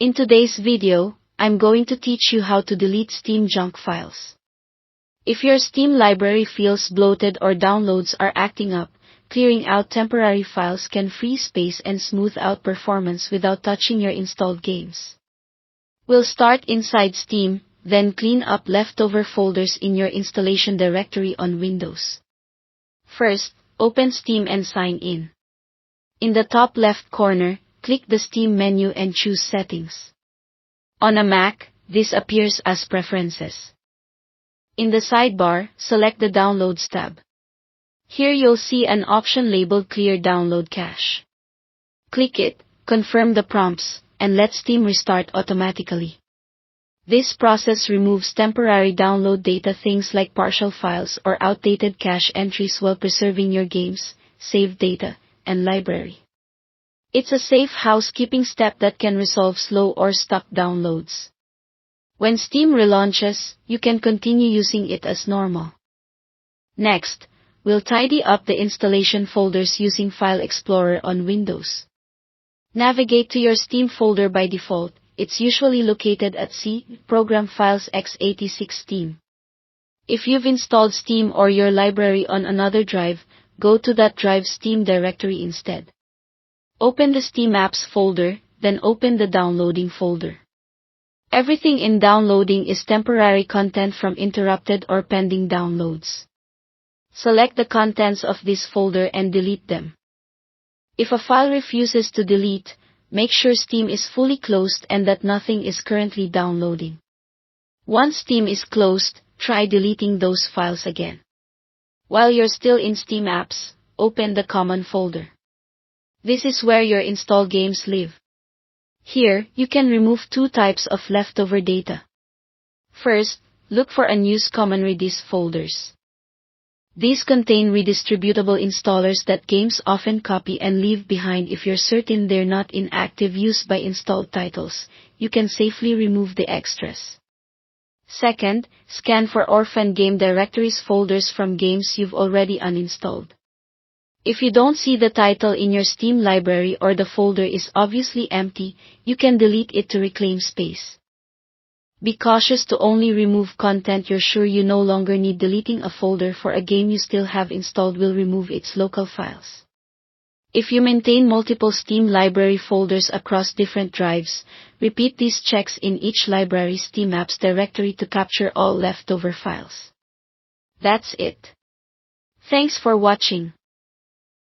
In today's video, I'm going to teach you how to delete Steam junk files. If your Steam library feels bloated or downloads are acting up, clearing out temporary files can free space and smooth out performance without touching your installed games. We'll start inside Steam, then clean up leftover folders in your installation directory on Windows. First, open Steam and sign in. In the top left corner, click the Steam menu and choose Settings. On a Mac, this appears as Preferences. In the sidebar, select the Downloads tab. Here you'll see an option labeled Clear Download Cache. Click it, confirm the prompts, and let Steam restart automatically. This process removes temporary download data, things like partial files or outdated cache entries, while preserving your games, saved data, and library. It's a safe housekeeping step that can resolve slow or stuck downloads. When Steam relaunches, you can continue using it as normal. Next, we'll tidy up the installation folders using File Explorer on Windows. Navigate to your Steam folder. By default, it's usually located at C, Program Files x86 Steam. If you've installed Steam or your library on another drive, go to that drive's Steam directory instead. Open the Steam Apps folder, then open the Downloading folder. Everything in Downloading is temporary content from interrupted or pending downloads. Select the contents of this folder and delete them. If a file refuses to delete, make sure Steam is fully closed and that nothing is currently downloading. Once Steam is closed, try deleting those files again. While you're still in Steam Apps, open the Common folder. This is where your installed games live. Here, you can remove two types of leftover data. First, look for unused common redis folders. These contain redistributable installers that games often copy and leave behind. If you're certain they're not in active use by installed titles, you can safely remove the extras. Second, scan for orphan game directories, folders from games you've already uninstalled. If you don't see the title in your Steam library or the folder is obviously empty, you can delete it to reclaim space. Be cautious to only remove content you're sure you no longer need. Deleting a folder for a game you still have installed will remove its local files. If you maintain multiple Steam library folders across different drives, repeat these checks in each library's Steam Apps directory to capture all leftover files. That's it. Thanks for watching.